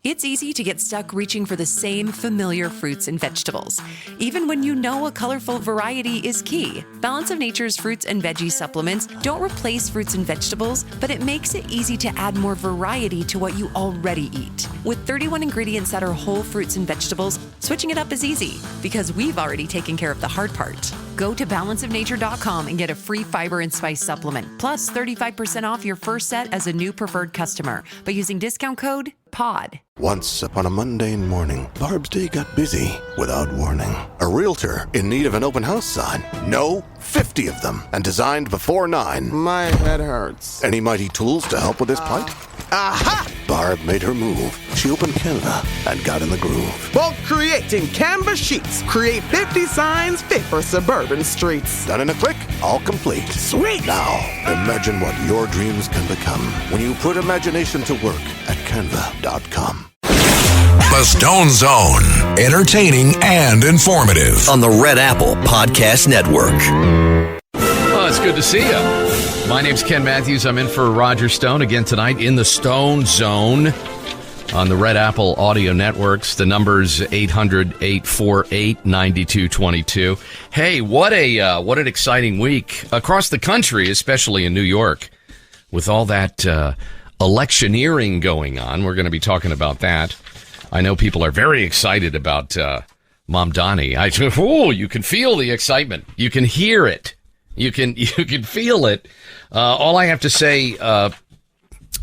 It's easy to get stuck reaching for the same familiar fruits and vegetables, even when you know a colorful variety is key. Balance of Nature's fruits and veggie supplements don't replace fruits and vegetables, but it makes it easy to add more variety to what you already eat. With 31 ingredients that are whole fruits and vegetables, switching it up is easy because we've already taken care of the hard part. Go to balanceofnature.com and get a free fiber and spice supplement, plus 35% off your first set as a new preferred customer by using discount code POD. Once upon a mundane morning, Barb's day got busy without warning. A realtor in need of an open house sign. No, 50 of them, and designed before 9. My head hurts. Any mighty tools to help with this plight? Aha! Barb made her move. She opened Canva and got in the groove. Bulk creating Canva sheets. Create 50 signs fit for suburban streets. Done in a click, all complete. Sweet! Now, imagine what your dreams can become when you put imagination to work at Canva.com. The Stone Zone, entertaining and informative. On the Red Apple Podcast Network. Oh, it's good to see you. My name's Ken Matthews. I'm in for Roger Stone again tonight in the Stone Zone on the Red Apple Audio Networks. The number's 800-848-9222. Hey, what an exciting week across the country, especially in New York, with all that electioneering going on. We're going to be talking about that. I know people are very excited about Mamdani. You can feel the excitement. You can hear it. You can feel it. All I have to say,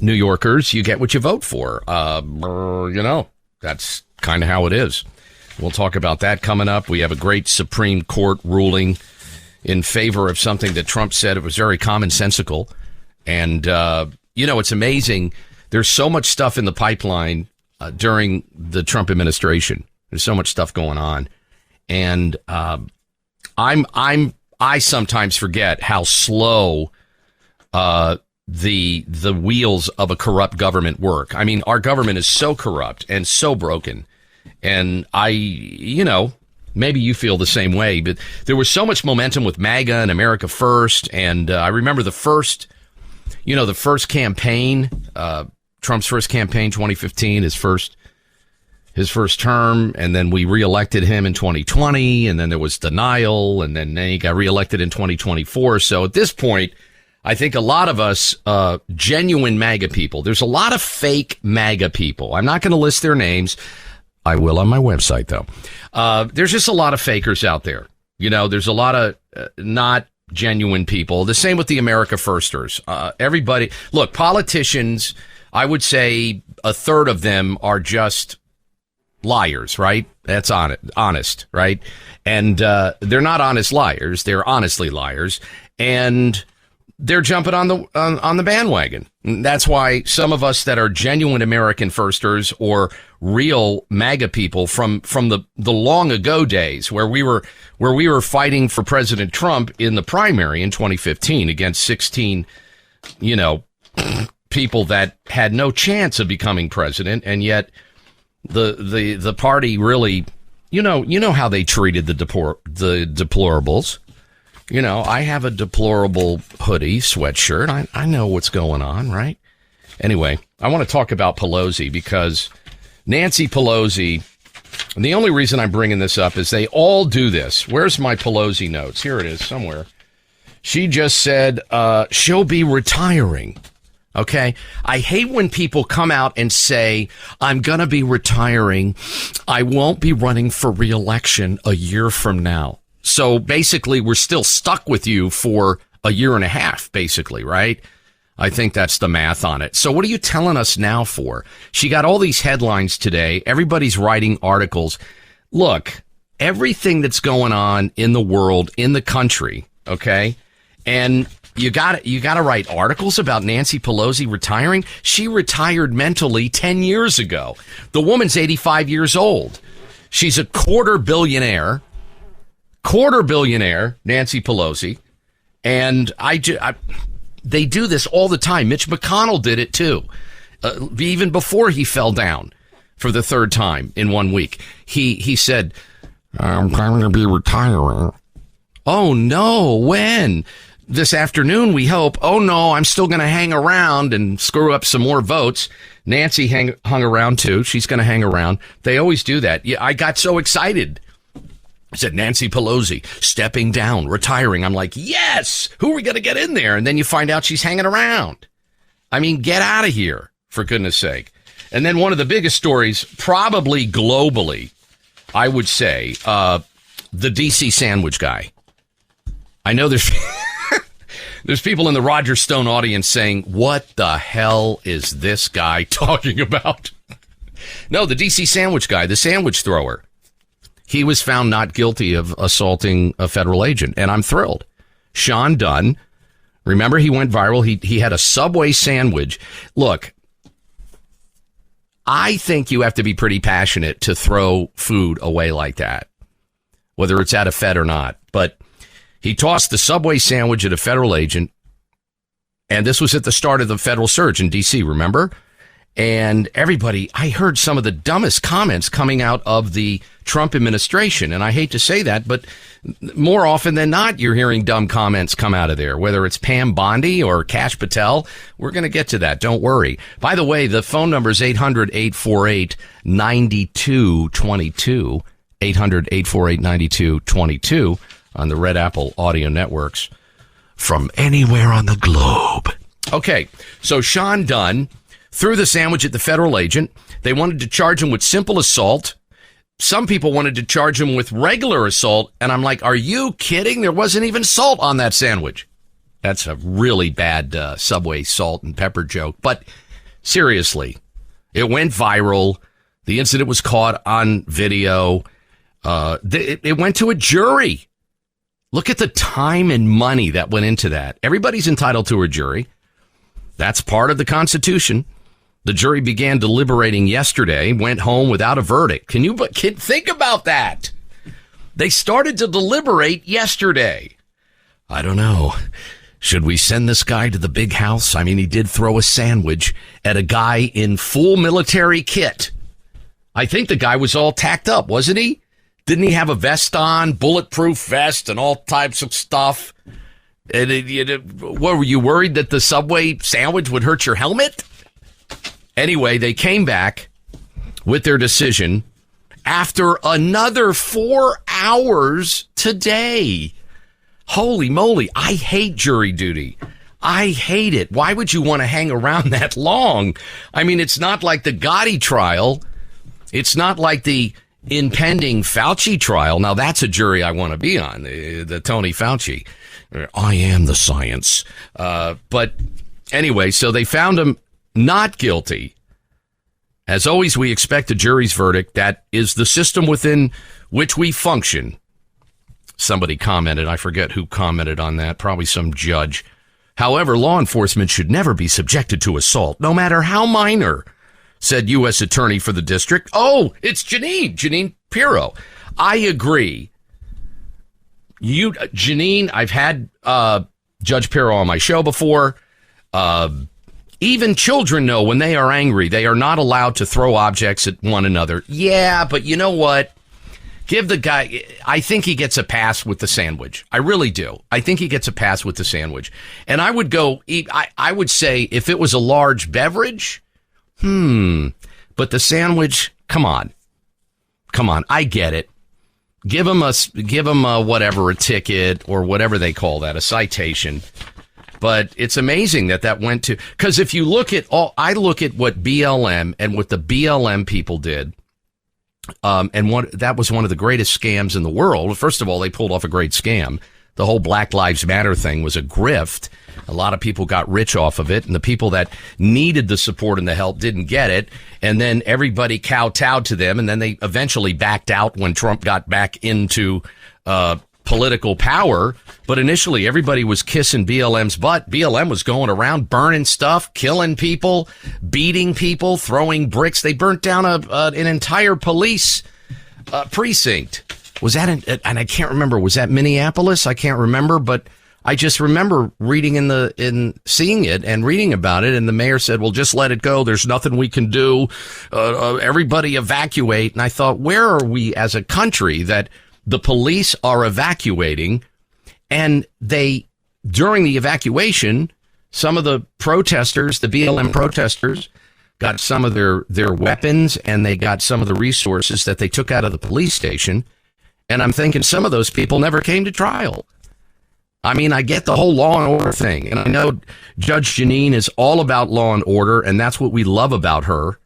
New Yorkers, you get what you vote for. That's kind of how it is. We'll talk about that coming up. We have a great Supreme Court ruling in favor of something that Trump said it was very commonsensical. And, it's amazing. There's so much stuff in the pipeline during the Trump administration. There's so much stuff going on. And I sometimes forget how slow the wheels of a corrupt government work. I mean, our government is so corrupt and so broken. And maybe you feel the same way, but there was so much momentum with MAGA and America First. And I remember the first campaign, Trump's first campaign, 2015, his first term, and then we reelected him in 2020, and then there was denial, and then he got reelected in 2024. So at this point, I think a lot of us, genuine MAGA people, there's a lot of fake MAGA people. I'm not going to list their names. I will on my website, though. There's just a lot of fakers out there. There's a lot of not genuine people. The same with the America Firsters. Everybody, look, politicians, I would say a third of them are just liars, right? That's honest, right? And they're not honest liars. They're honestly liars. And they're jumping on the bandwagon. And that's why some of us that are genuine American Firsters or real MAGA people from the long ago days where we were fighting for President Trump in the primary in 2015 against 16, people that had no chance of becoming president, and yet the party really, how they treated the deplorables. I have a deplorable hoodie, sweatshirt. I know what's going on, right? Anyway, I want to talk about Pelosi because Nancy Pelosi, and the only reason I'm bringing this up is they all do this. Where's my Pelosi notes? Here it is somewhere. She just said she'll be retiring. Okay. I hate when people come out and say, I'm going to be retiring. I won't be running for re-election a year from now. So basically, we're still stuck with you for a year and a half, basically, right? I think that's the math on it. So what are you telling us now for? She got all these headlines today. Everybody's writing articles. Look, everything that's going on in the world, in the country, okay? And you got to write articles about Nancy Pelosi retiring. She retired mentally 10 years ago. The woman's 85 years old. She's a quarter billionaire, Nancy Pelosi. And they do this all the time. Mitch McConnell did it too. Even before he fell down for the third time in 1 week. He said, I'm going to be retiring. Oh no, when? This afternoon, we hope. Oh no, I'm still going to hang around and screw up some more votes. Nancy hung around too. She's going to hang around. They always do that. Yeah, I got so excited. I said, Nancy Pelosi stepping down, retiring. I'm like, yes, who are we going to get in there? And then you find out she's hanging around. I mean, get out of here, for goodness sake. And then one of the biggest stories, probably globally, I would say, the DC sandwich guy. I know there's there's people in the Roger Stone audience saying, what the hell is this guy talking about? No, the DC sandwich guy, the sandwich thrower. He was found not guilty of assaulting a federal agent, and I'm thrilled. Sean Dunn, remember he went viral? He had a Subway sandwich. Look, I think you have to be pretty passionate to throw food away like that, whether it's at a Fed or not. But he tossed the Subway sandwich at a federal agent, and this was at the start of the federal surge in D.C., remember? And everybody, I heard some of the dumbest comments coming out of the Trump administration, and I hate to say that, but more often than not, you're hearing dumb comments come out of there, whether it's Pam Bondi or Kash Patel. We're going to get to that. Don't worry. By the way, the phone number is 800-848-9222, 800-848-9222 on the Red Apple audio networks from anywhere on the globe. Okay, so Sean Dunn threw the sandwich at the federal agent. They wanted to charge him with simple assault. Some people wanted to charge him with regular assault. And I'm like, are you kidding? There wasn't even salt on that sandwich. That's a really bad Subway salt and pepper joke. But seriously, it went viral. The incident was caught on video. It went to a jury. Look at the time and money that went into that. Everybody's entitled to a jury. That's part of the Constitution. The jury began deliberating yesterday, went home without a verdict. Can think about that? They started to deliberate yesterday. I don't know. Should we send this guy to the big house? I mean, he did throw a sandwich at a guy in full military kit. I think the guy was all tacked up, wasn't he? Didn't he have a vest on, bulletproof vest and all types of stuff? And what, were you worried that the Subway sandwich would hurt your helmet? Anyway, they came back with their decision after another 4 hours today. Holy moly. I hate jury duty. I hate it. Why would you want to hang around that long? I mean, it's not like the Gotti trial. It's not like the impending Fauci trial. Now, that's a jury I want to be on, the Tony Fauci. I am the science. But anyway, so they found him not guilty. As always, we expect a jury's verdict. That is the system within which we function. Somebody commented. I forget who commented on that. Probably some judge. However, law enforcement should never be subjected to assault, no matter how minor, said U.S. Attorney for the district. Oh, it's Jeanine Pirro. I agree. Jeanine, I've had Judge Pirro on my show before. Even children know when they are angry, they are not allowed to throw objects at one another. Yeah, but you know what? Give the guy, I think he gets a pass with the sandwich. I really do. I think he gets a pass with the sandwich. And I would go, I would say if it was a large beverage, but the sandwich, come on. I get it. Give him a ticket or whatever they call that, a citation. But it's amazing that went to, because if you look at I look at what BLM and what the BLM people did, that was one of the greatest scams in the world. First of all, they pulled off a great scam. The whole Black Lives Matter thing was a grift. A lot of people got rich off of it, and the people that needed the support and the help didn't get it. And then everybody kowtowed to them, and then they eventually backed out when Trump got back into political power. But initially, everybody was kissing BLM's butt. BLM was going around burning stuff, killing people, beating people, throwing bricks. They burnt down an entire police precinct. Was that and I can't remember, was that Minneapolis? I can't remember, but I just remember reading seeing it and reading about it. And the mayor said, well, just let it go. There's nothing we can do. Everybody evacuate. And I thought, where are we as a country that the police are evacuating? And during the evacuation, some of the protesters, the BLM protesters, got some of their weapons, and they got some of the resources that they took out of the police station. And I'm thinking some of those people never came to trial. I mean, I get the whole law and order thing. And I know Judge Jeanine is all about law and order, and that's what we love about her.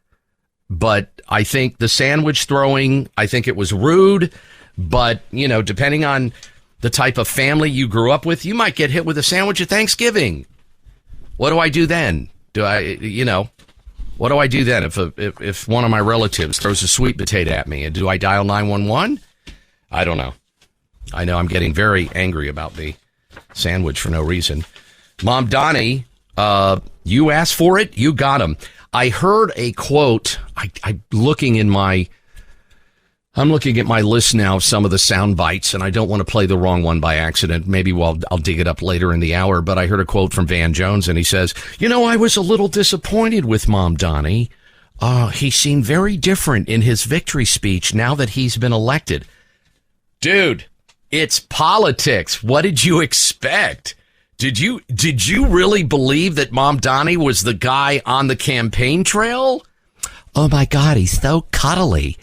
But I think the sandwich throwing, I think it was rude. But, you know, depending on the type of family you grew up with, you might get hit with a sandwich at Thanksgiving. What do I do then? What do I do then if one of my relatives throws a sweet potato at me? And do I dial 911? I don't know. I know I'm getting very angry about the sandwich for no reason. Mom Donnie, you asked for it, you got him. I heard a quote. I'm looking at my list now of some of the sound bites, and I don't want to play the wrong one by accident. Maybe I'll dig it up later in the hour, but I heard a quote from Van Jones, and he says, I was a little disappointed with Mom Donnie. He seemed very different in his victory speech now that he's been elected. Dude, it's politics. What did you expect? Did you really believe that Mom Donnie was the guy on the campaign trail? Oh my God, he's so cuddly.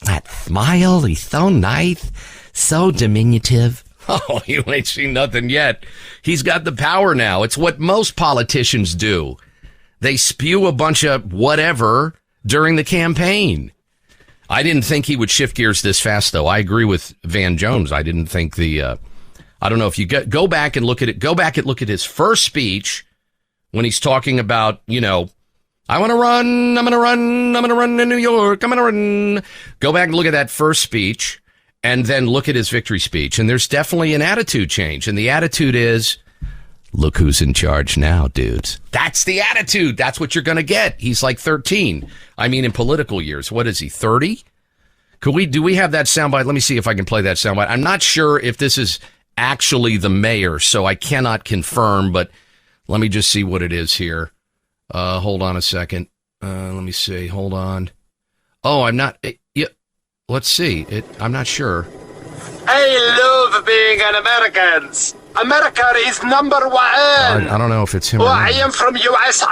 That smile, he's so nice, so diminutive. Oh, you ain't seen nothing yet. He's got the power now. It's what most politicians do. They spew a bunch of whatever during the campaign. I didn't think he would shift gears this fast, though. I agree with Van Jones. I didn't think I don't know if you go back and look at it. Go back and look at his first speech when he's talking about, I want to run. I'm going to run. I'm going to run in New York. I'm going to run. Go back and look at that first speech and then look at his victory speech. And there's definitely an attitude change. And the attitude is, look who's in charge now, dudes. That's the attitude. That's what you're going to get. He's like 13. I mean, in political years. What is he, 30? Do we have that soundbite? Let me see if I can play that soundbite. I'm not sure if this is actually the mayor, so I cannot confirm, but let me just see what it is here. Hold on a second. Let me see. Hold on. Oh, I'm not. Yeah. Let's see. I'm not sure. I love being an American. America is number one. I don't know if it's him. Oh, I am from USA.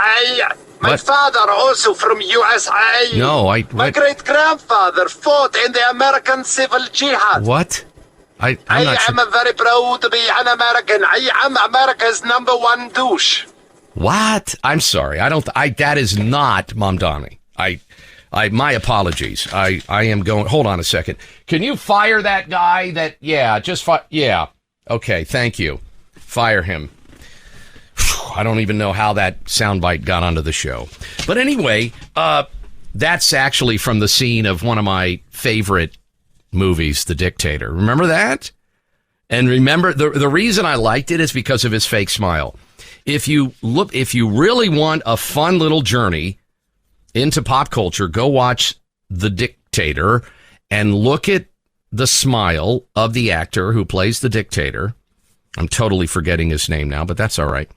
My father also from USA. No, my great grandfather fought in the American Civil Jihad. What? I'm very proud to be an American. I am America's number one douche. What? I'm sorry. That is not Mom Donnie. My apologies. I am going. Hold on a second. Can you fire that guy? Yeah. Okay. Thank you. Fire him. I don't even know how that soundbite got onto the show. But anyway, that's actually from the scene of one of my favorite movies, The Dictator. Remember that? And remember, the reason I liked it is because of his fake smile. If you really want a fun little journey into pop culture, go watch The Dictator and look at the smile of the actor who plays the dictator. I'm totally forgetting his name now, but that's all right.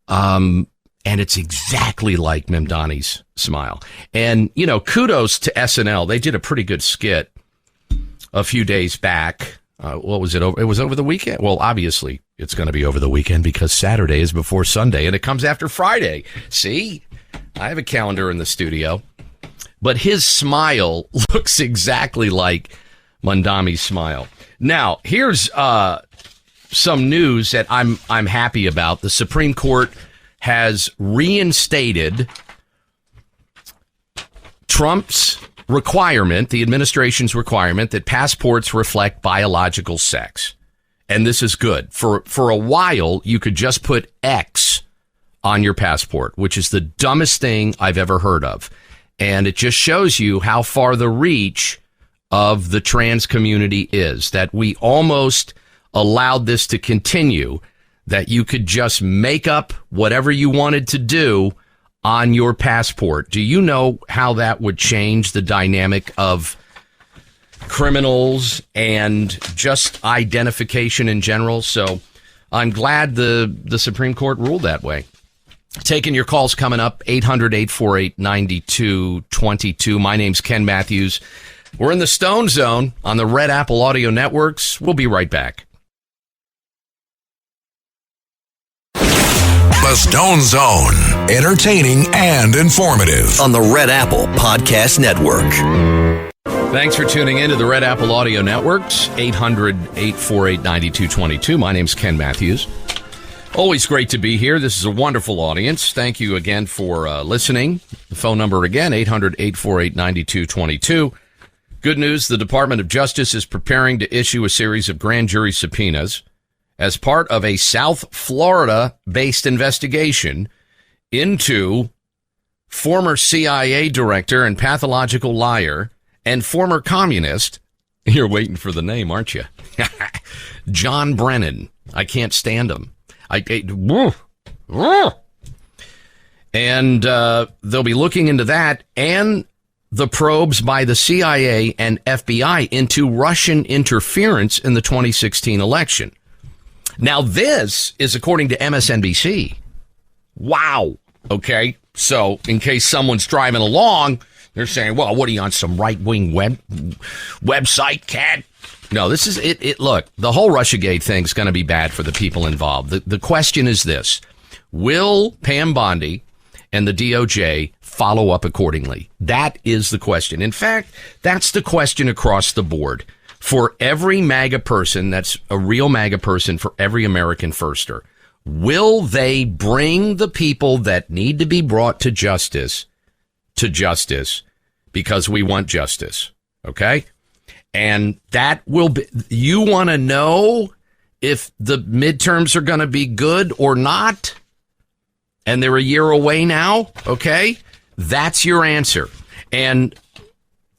And it's exactly like Mom Donnie's smile. And, kudos to SNL. They did a pretty good skit a few days back. What was it? It was over the weekend. Well, obviously, it's going to be over the weekend because Saturday is before Sunday, and it comes after Friday. See? I have a calendar in the studio. But his smile looks exactly like Mondami's smile. Now, here's some news that I'm happy about. The Supreme Court has reinstated Trump's requirement, the administration's requirement, that passports reflect biological sex. And this is good. For a while, you could just put X on your passport, which is the dumbest thing I've ever heard of. And it just shows you how far the reach of the trans community is, that we almost allowed this to continue, that you could just make up whatever you wanted to do on your passport. Do you know how that would change the dynamic of criminals and just identification in general? So I'm glad the Supreme Court ruled that way. Taking your calls coming up, 800-848-9222. My name's Ken Matthews. We're in the Stone Zone on the Red Apple Audio Networks. We'll be right back. The The Stone Zone, entertaining and informative. On the Red Apple Podcast Network. Thanks for tuning in to the Red Apple Audio Networks, 800-848-9222. My name's Ken Matthews. Always great to be here. This is a wonderful audience. Thank you again for listening. The phone number again, 800-848-9222. Good news, the Department of Justice is preparing to issue a series of grand jury subpoenas as part of a South Florida-based investigation into former CIA director and pathological liar and former communist, you're waiting for the name, aren't you? John Brennan. I can't stand him. And they'll be looking into that and the probes by the CIA and FBI into Russian interference in the 2016 election. Now, this is according to MSNBC. Wow. Okay. So in case someone's driving along, they're saying, well, what are you on some right-wing website, cat? No, this is it. Look, the whole Russiagate thing is going to be bad for the people involved. The question is this. Will Pam Bondi and the DOJ follow up accordingly? That is the question. In fact, that's the question across the board for every MAGA person. That's a real MAGA person for every American firster. Will they bring the people that need to be brought to justice because we want justice? Okay? And that will be, you want to know if the midterms are going to be good or not? And they're a year away now. Okay. That's your answer. And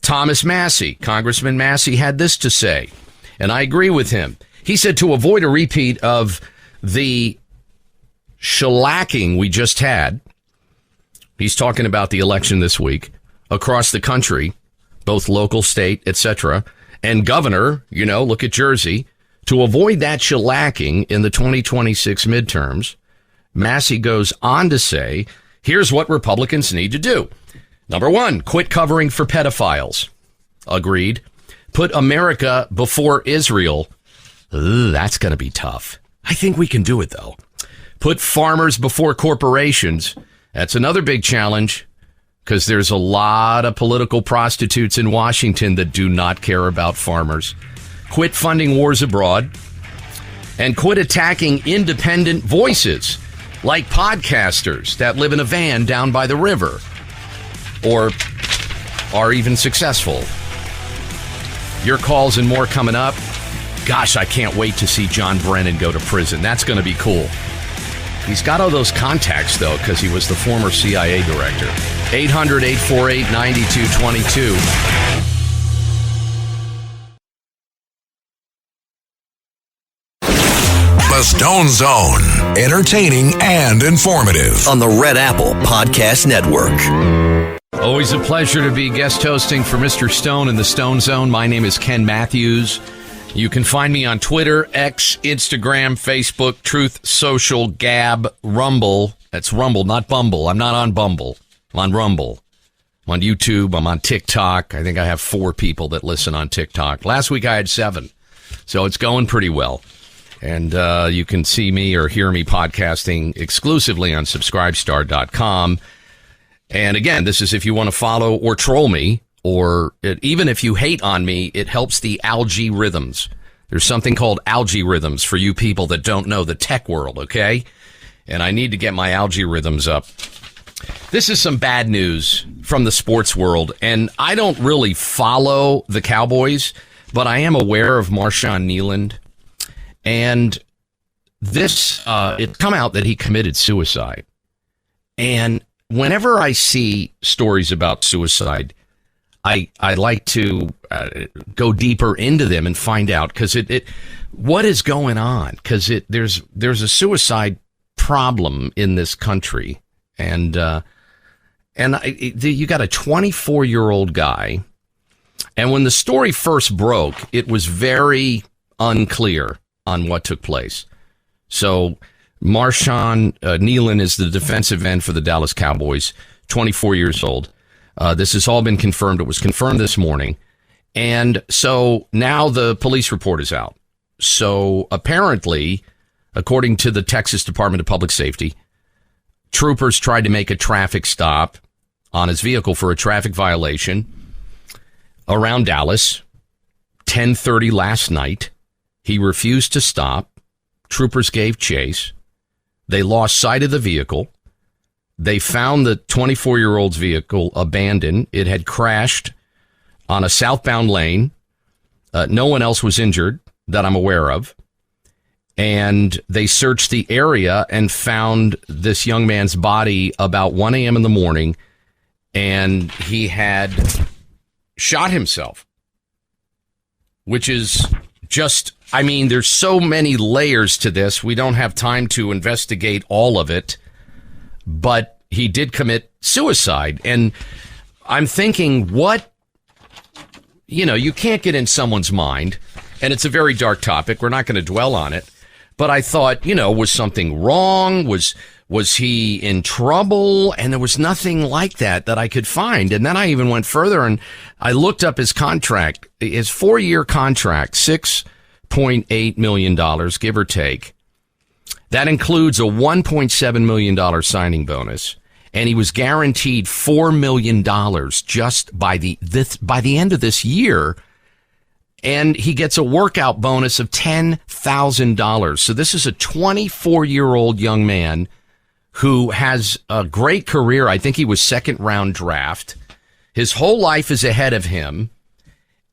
Thomas Massie, Congressman Massie, had this to say, and I agree with him. He said to avoid a repeat of the shellacking we just had, he's talking about the election this week across the country, both local, state, etc., and governor, look at Jersey. To avoid that shellacking in the 2026 midterms, Massie goes on to say, here's what Republicans need to do. Number one, quit covering for pedophiles. Agreed. Put America before Israel. That's going to be tough. I think we can do it, though. Put farmers before corporations. That's another big challenge because there's a lot of political prostitutes in Washington that do not care about farmers. Quit funding wars abroad and quit attacking independent voices like podcasters that live in a van down by the river or are even successful. Your calls and more coming up. Gosh, I can't wait to see John Brennan go to prison. That's going to be cool. He's got all those contacts, though, because he was the former CIA director. 800-848-9222. The Stone Zone, entertaining and informative. On the Red Apple Podcast Network. Always a pleasure to be guest hosting for Mr. Stone in the Stone Zone. My name is Ken Matthews. You can find me on Twitter, X, Instagram, Facebook, Truth Social, Gab, Rumble. That's Rumble, not Bumble. I'm not on Bumble. I'm on Rumble. I'm on YouTube. I'm on TikTok. I think I have 4 people that listen on TikTok. Last week I had 7. So it's going pretty well. And you can see me or hear me podcasting exclusively on Subscribestar.com. And again, this is if you want to follow or troll me, or even if you hate on me, it helps the algae rhythms. There's something called algae rhythms for you people that don't know the tech world, okay? And I need to get my algae rhythms up. This is some bad news from the sports world, and I don't really follow the Cowboys, but I am aware of Marshawn Kneeland. And this, it's come out that he committed suicide. And whenever I see stories about suicide, I like to go deeper into them and find out because what is going on? Because there's a suicide problem in this country, and you got a 24-year-old guy, and when the story first broke, it was very unclear on what took place. So Marshawn Kneeland is the defensive end for the Dallas Cowboys, 24 years old. This has all been confirmed. It was confirmed this morning. And so now the police report is out. So apparently, according to the Texas Department of Public Safety, troopers tried to make a traffic stop on his vehicle for a traffic violation around Dallas, 10:30 last night. He refused to stop. Troopers gave chase. They lost sight of the vehicle. They found the 24-year-old's vehicle abandoned. It had crashed on a southbound lane. No one else was injured that I'm aware of. And they searched the area and found this young man's body about 1 a.m. in the morning, and he had shot himself, which is just, I mean, there's so many layers to this. We don't have time to investigate all of it, but he did commit suicide. And I'm thinking, you can't get in someone's mind, and it's a very dark topic. We're not going to dwell on it. But I thought, was something wrong? Was he in trouble? And there was nothing like that I could find. And then I even went further and I looked up his contract, his 4-year contract, $6.8 million, give or take. That includes a $1.7 million signing bonus. And he was guaranteed $4 million just by the end of this year. And he gets a workout bonus of $10,000. So this is a 24-year-old young man who has a great career. I think he was second-round draft. His whole life is ahead of him.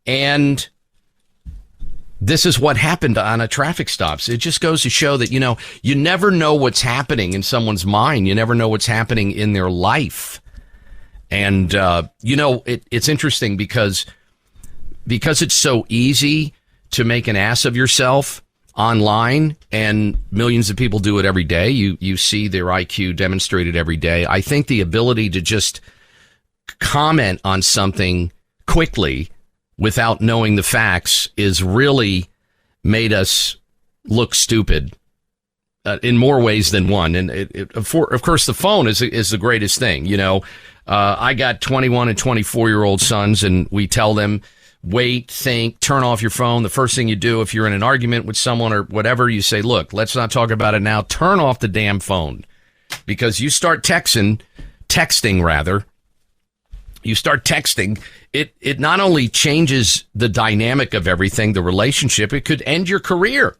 And this is what happened on a traffic stop. It just goes to show that, you never know what's happening in someone's mind. You never know what's happening in their life. And, it's interesting because it's so easy to make an ass of yourself online, and millions of people do it every day. You see their IQ demonstrated every day. I think the ability to just comment on something quickly without knowing the facts is really made us look stupid in more ways than one. And of course, the phone is the greatest thing. I got 21 and 24-year-old sons, and we tell them, wait, think, turn off your phone. The first thing you do if you're in an argument with someone or whatever, you say, look, let's not talk about it now. Turn off the damn phone. Because you start texting, it not only changes the dynamic of everything, the relationship, it could end your career.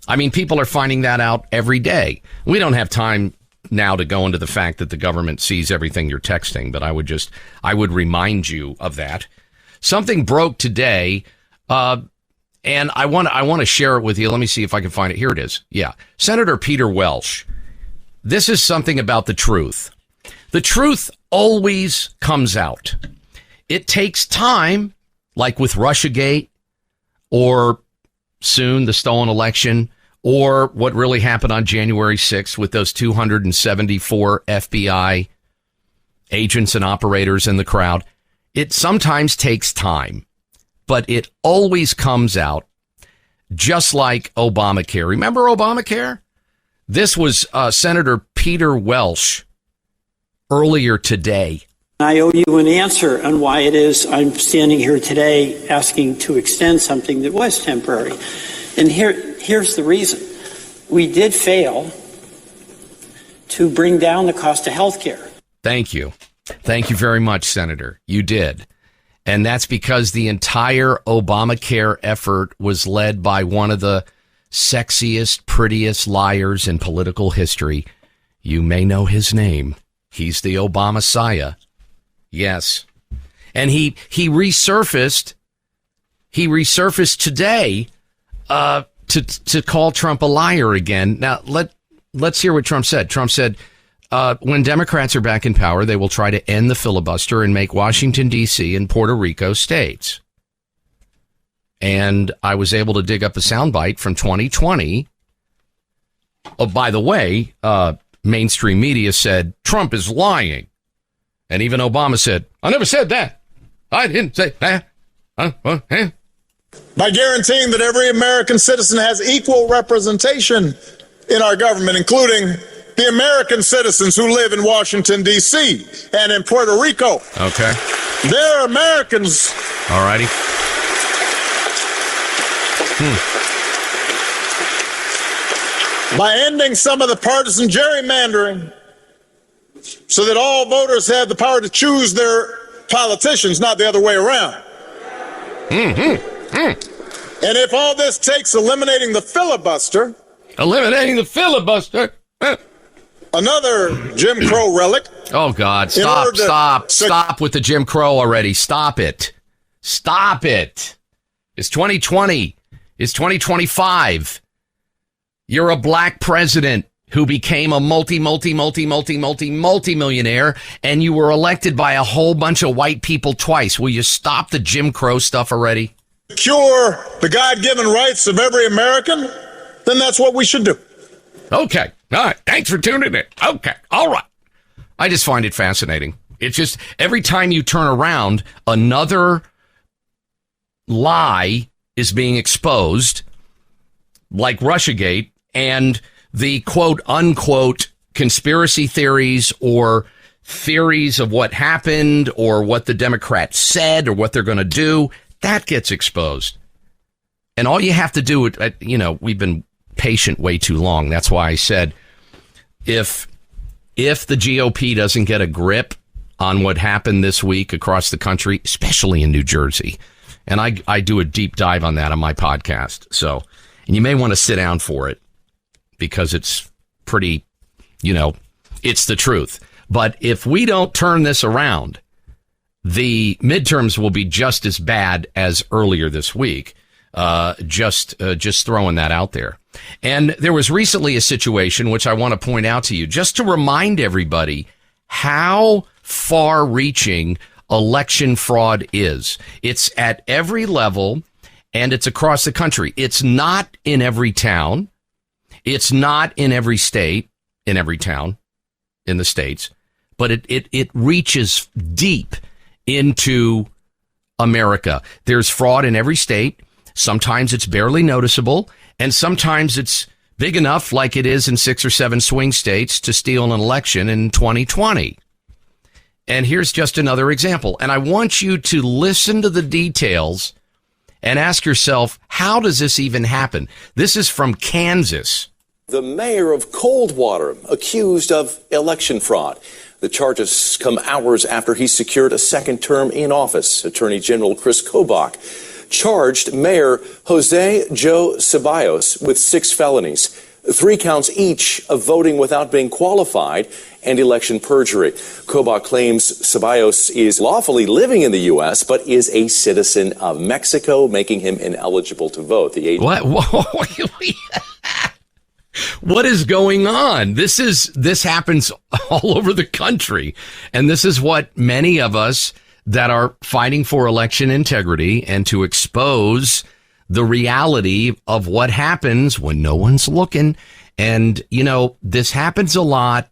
I mean, people are finding that out every day. We don't have time now to go into the fact that the government sees everything you're texting, but I would remind you of that. Something broke today, and I want to share it with you. Let me see if I can find it. Here it is. Yeah. Senator Peter Welch. This is something about the truth. The truth always comes out. It takes time, like with Russiagate, or soon the stolen election, or what really happened on January 6th with those 274 FBI agents and operators in the crowd. It sometimes takes time, but it always comes out, just like Obamacare. Remember Obamacare? This was Senator Peter Welch earlier today. I owe you an answer on why it is I'm standing here today asking to extend something that was temporary. And here's the reason. We did fail to bring down the cost of health care. Thank you. Thank you very much, Senator. You did. And that's because the entire Obamacare effort was led by one of the sexiest, prettiest liars in political history. You may know his name. He's the Obama-Messiah. Yes. And he resurfaced today to call Trump a liar again. Now, let's hear what Trump said. Trump said, when Democrats are back in power, they will try to end the filibuster and make Washington, D.C. and Puerto Rico states. And I was able to dig up a soundbite from 2020. Oh, by the way, mainstream media said Trump is lying. And even Obama said, I never said that. I didn't say that. By guaranteeing that every American citizen has equal representation in our government, including the American citizens who live in Washington, D.C. and in Puerto Rico. Okay. They're Americans. All righty. By ending some of the partisan gerrymandering so that all voters have the power to choose their politicians, not the other way around. And if all this takes eliminating the filibuster, another Jim Crow relic. Oh, God, stop with the Jim Crow already. Stop it. It's 2020. It's 2025. You're a black president who became a multi-millionaire, and you were elected by a whole bunch of white people twice. Will you stop the Jim Crow stuff already? Cure the God-given rights of every American, then that's what we should do. Okay. All right. Thanks for tuning in. Okay. All right. I just find it fascinating. It's just every time you turn around, another lie is being exposed, like Russiagate, and the quote unquote conspiracy theories or theories of what happened or what the Democrats said or what they're going to do, that gets exposed. And all you have to do, we've been patient way too long. That's why I said if the GOP doesn't get a grip on what happened this week across the country, especially in New Jersey, and I do a deep dive on that on my podcast. So, and you may want to sit down for it because it's pretty, it's the truth. But if we don't turn this around, the midterms will be just as bad as earlier this week. Just throwing that out there. And there was recently a situation which I want to point out to you, just to remind everybody how far-reaching election fraud is. It's at every level, and it's across the country. It's not in every town. It's not in every state, in every town in the states, but it reaches deep into America. There's fraud in every state. Sometimes it's barely noticeable, and sometimes it's big enough, like it is in 6 or 7 swing states, to steal an election in 2020. And here's just another example. And I want you to listen to the details and ask yourself, how does this even happen? This is from Kansas. The mayor of Coldwater accused of election fraud. The charges come hours after he secured a second term in office. Attorney General Chris Kobach charged Mayor Jose Joe Ceballos with 6 felonies, 3 counts each of voting without being qualified and election perjury. Kobach claims Ceballos is lawfully living in the U.S., but is a citizen of Mexico, making him ineligible to vote. What? What is going on? This happens all over the country. And this is what many of us that are fighting for election integrity and to expose the reality of what happens when no one's looking. And, this happens a lot.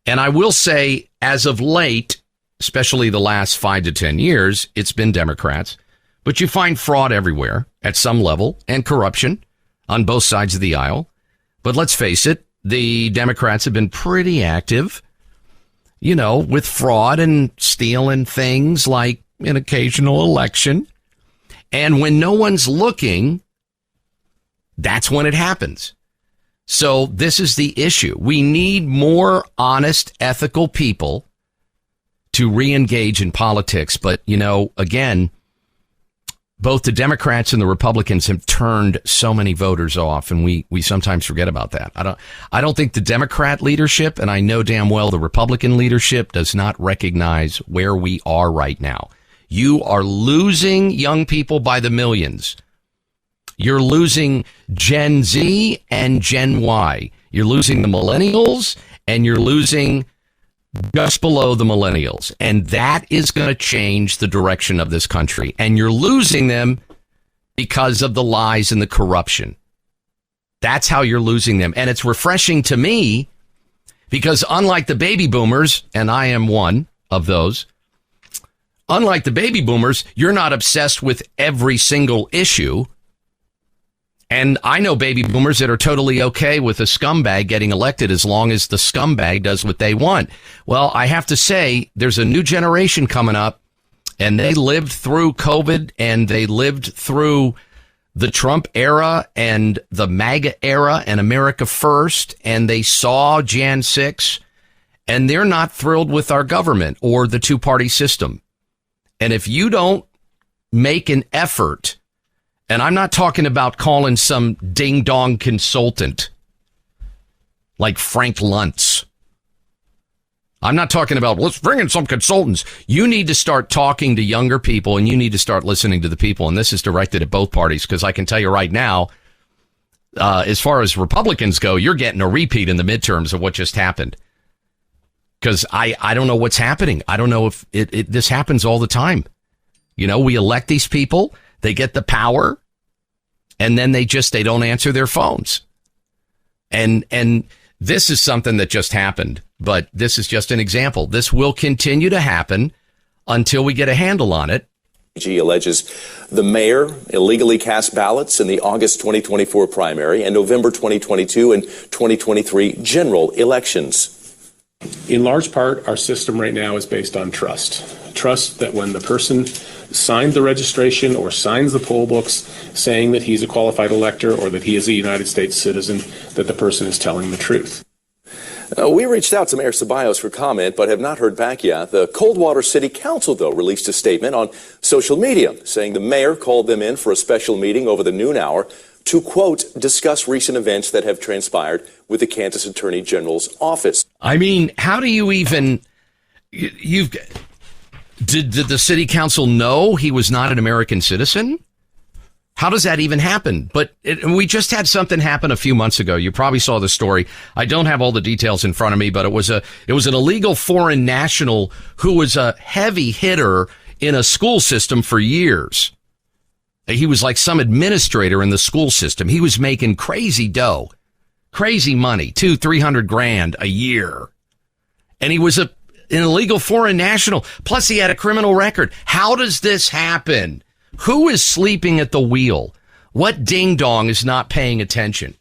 And I will say, as of late, especially the last 5 to 10 years, it's been Democrats. But you find fraud everywhere at some level and corruption on both sides of the aisle. But let's face it, the Democrats have been pretty active, with fraud and stealing things like an occasional election. And when no one's looking, that's when it happens. So this is the issue. We need more honest, ethical people to re-engage in politics. But, again, both the Democrats and the Republicans have turned so many voters off, and we sometimes forget about that. I don't think the Democrat leadership, and I know damn well the Republican leadership, does not recognize where we are right now. You are losing young people by the millions. You're losing Gen Z and Gen Y. You're losing the millennials, and you're losing just below the millennials. And that is going to change the direction of this country. And you're losing them because of the lies and the corruption. That's how you're losing them. And it's refreshing to me because unlike the baby boomers, and I am one of those, unlike the baby boomers, you're not obsessed with every single issue. And I know baby boomers that are totally okay with a scumbag getting elected as long as the scumbag does what they want. Well, I have to say, there's a new generation coming up, and they lived through COVID, and they lived through the Trump era and the MAGA era and America First, and they saw Jan 6, and they're not thrilled with our government or the two-party system. And if you don't make an effort, and I'm not talking about calling some ding-dong consultant like Frank Luntz. I'm not talking about, let's bring in some consultants. You need to start talking to younger people, and you need to start listening to the people. And this is directed at both parties, because I can tell you right now, as far as Republicans go, you're getting a repeat in the midterms of what just happened. Because I don't know what's happening. I don't know if this happens all the time. You know, we elect these people, they get the power, and then they don't answer their phones. And this is something that just happened, but this is just an example. This will continue to happen until we get a handle on it. He alleges the mayor illegally cast ballots in the August 2024 primary and November 2022 and 2023 general elections. In large part, our system right now is based on trust. Trust that when the person signed the registration or signs the poll books saying that he's a qualified elector or that he is a United States citizen, that the person is telling the truth. We reached out to Mayor Ceballos for comment, but have not heard back yet. The Coldwater City Council, though, released a statement on social media saying the mayor called them in for a special meeting over the noon hour to, quote, discuss recent events that have transpired with the Kansas Attorney General's office. I mean, how do you even... Did the city council know he was not an American citizen? How does that even happen? But we just had something happen a few months ago. You probably saw the story. I don't have all the details in front of me, but it was an illegal foreign national who was a heavy hitter in a school system for years. He was like some administrator in the school system. He was making crazy dough, crazy money, $200,000-300,000 a year. And he was an illegal foreign national. Plus he had a criminal record. How does this happen? Who is sleeping at the wheel? What ding-dong is not paying attention?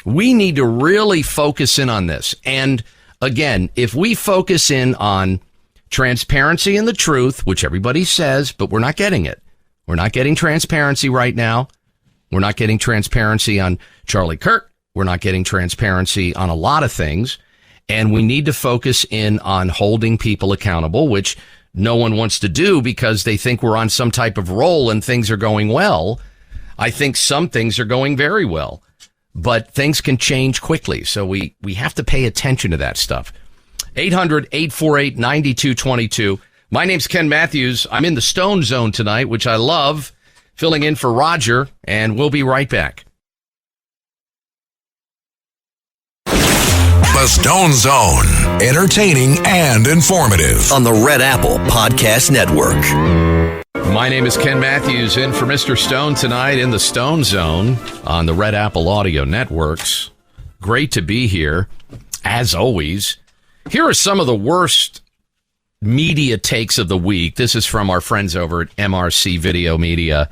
We need to really focus in on this. And again, if we focus in on transparency and the truth, which everybody says, but we're not getting it. We're not getting transparency right now. We're not getting transparency on Charlie Kirk. We're not getting transparency on a lot of things. And we need to focus in on holding people accountable, which no one wants to do because they think we're on some type of roll and things are going well. I think some things are going very well, but things can change quickly. So we have to pay attention to that stuff. 800-848-9222. My name's Ken Matthews. I'm in the Stone Zone tonight, which I love, filling in for Roger, and we'll be right back. The Stone Zone. Entertaining and informative. On the Red Apple Podcast Network. My name is Ken Matthews, in for Mr. Stone tonight in the Stone Zone on the Red Apple Audio Networks. Great to be here, as always. Here are some of the worst media takes of the week. This is from our friends over at MRC Video Media.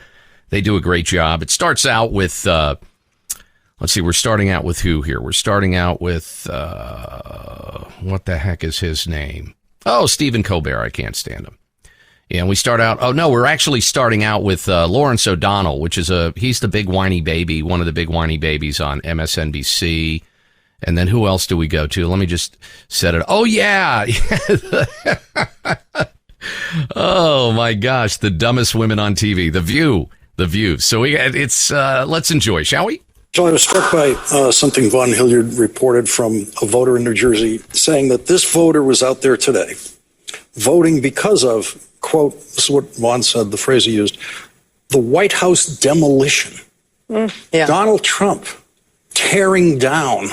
They do a great job. It starts out with... let's see, we're starting out with who here? We're starting out with, what the heck is his name? Oh, Stephen Colbert. I can't stand him. Yeah, and we start out, we're actually starting out with Lawrence O'Donnell, which is he's the big whiny baby, one of the big whiny babies on MSNBC. And then who else do we go to? Let me just set it. Oh, yeah. Oh, my gosh. The dumbest women on TV. The View. So let's enjoy, shall we? So I was struck by something Von Hilliard reported from a voter in New Jersey saying that this voter was out there today voting because of, quote, this is what Von said, the phrase he used, the White House demolition. Yeah. Donald Trump tearing down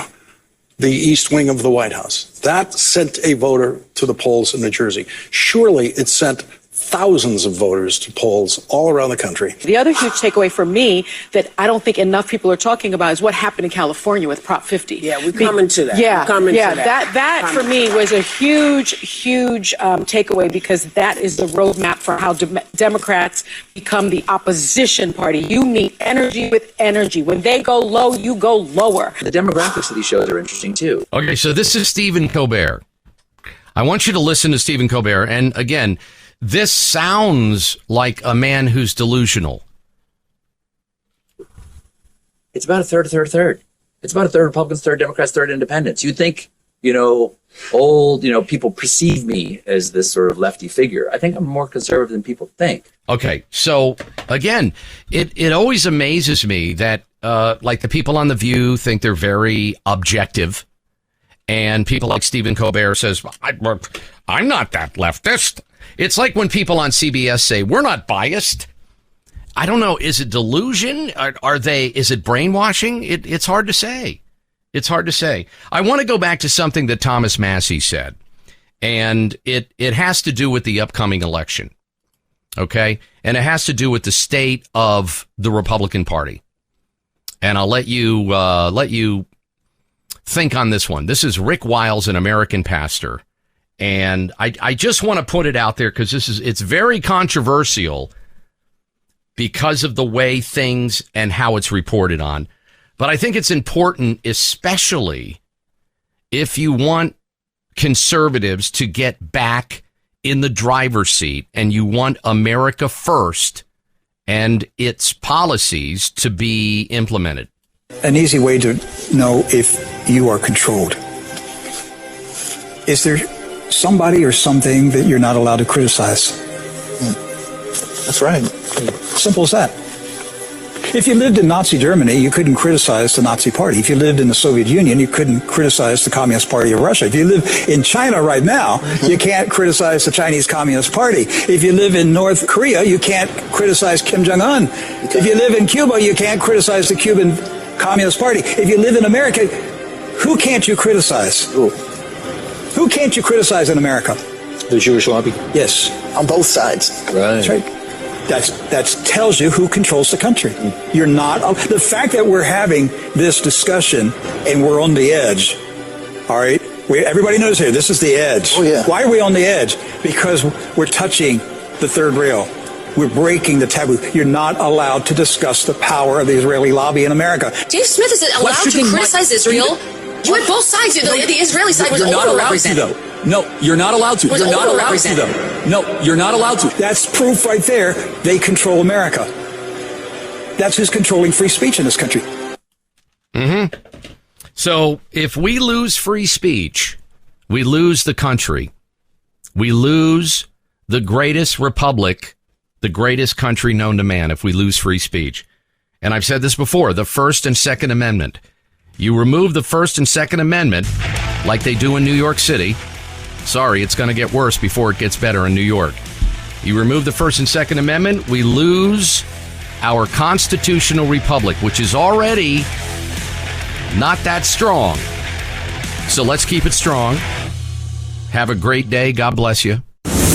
the East Wing of the White House. That sent a voter to the polls in New Jersey. Surely it sent thousands of voters to polls all around the country. The other huge takeaway for me that I don't think enough people are talking about is what happened in California with Prop 50. Yeah, we're coming to that. That for me was a huge takeaway, because that is the roadmap for how Democrats become the opposition party. You need energy with energy. When they go low, you go lower. The demographics of these shows are interesting, too. Okay, so this is Stephen Colbert. I want you to listen to Stephen Colbert. And again, this sounds like a man who's delusional. It's about a third. It's about a third Republicans, third Democrats, third Independents. You'd think old, people perceive me as this sort of lefty figure. I think I'm more conservative than people think. Okay. So again, it always amazes me that, like the people on The View think they're very objective. And people like Stephen Colbert says, I'm not that leftist. It's like when people on CBS say, we're not biased. I don't know. Is it delusion? Is it brainwashing? It's hard to say. It's hard to say. I want to go back to something that Thomas Massie said, and it has to do with the upcoming election. Okay. And it has to do with the state of the Republican Party. And I'll let you think on this one. This is Rick Wiles, an American pastor. And I just want to put it out there because it's very controversial because of the way things and how it's reported on. But I think it's important, especially if you want conservatives to get back in the driver's seat and you want America first and its policies to be implemented. An easy way to know if you are controlled. Is there somebody or something that you're not allowed to criticize? That's right. Simple as that. If you lived in Nazi Germany, you couldn't criticize the Nazi Party. If you lived in the Soviet Union, you couldn't criticize the Communist Party of Russia. If you live in China right now, you can't criticize the Chinese Communist Party. If you live in North Korea, you can't criticize Kim Jong-un. If you live in Cuba, you can't criticize the Cuban Communist Party. If you live in America, who can't you criticize? Who can't you criticize in America? The Jewish lobby? Yes. On both sides. Right. That's right. That tells you who controls the country. You're not. The fact that we're having this discussion and we're on the edge, all right? Everybody knows here, this is the edge. Oh, yeah. Why are we on the edge? Because we're touching the third rail. We're breaking the taboo. You're not allowed to discuss the power of the Israeli lobby in America. Dave Smith is allowed to criticize Israel. You're at both sides. The Israeli side was overrepresented. No, you're not allowed to. You're not allowed to, though. No, you're not allowed to. That's proof right there. They control America. That's who's controlling free speech in this country. Mm-hmm. So if we lose free speech, we lose the country. We lose the greatest republic, the greatest country known to man, if we lose free speech. And I've said this before, the First and Second Amendment. You remove the First and Second Amendment, like they do in New York City. Sorry, it's going to get worse before it gets better in New York. You remove the First and Second Amendment, we lose our constitutional republic, which is already not that strong. So let's keep it strong. Have a great day. God bless you.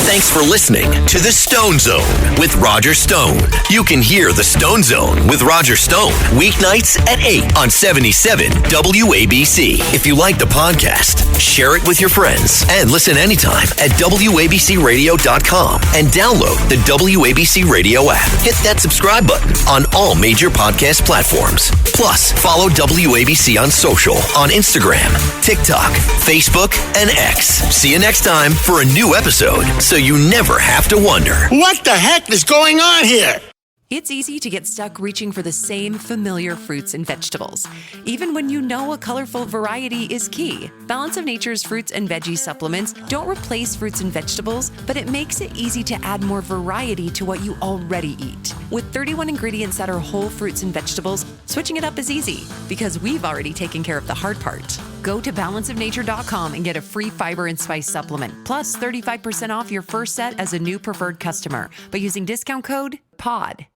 Thanks for listening to The Stone Zone with Roger Stone. You can hear The Stone Zone with Roger Stone weeknights at 8 on 77 WABC. If you like the podcast, share it with your friends and listen anytime at WABCRadio.com and download the WABC Radio app. Hit that subscribe button on all major podcast platforms. Plus, follow WABC on social on Instagram, TikTok, Facebook, and X. See you next time for a new episode, so you never have to wonder, What the heck is going on here? It's easy to get stuck reaching for the same familiar fruits and vegetables, even when you know a colorful variety is key. Balance of Nature's fruits and veggie supplements don't replace fruits and vegetables, but it makes it easy to add more variety to what you already eat. With 31 ingredients that are whole fruits and vegetables, switching it up is easy because we've already taken care of the hard part. Go to balanceofnature.com and get a free fiber and spice supplement, plus 35% off your first set as a new preferred customer by using discount code POD.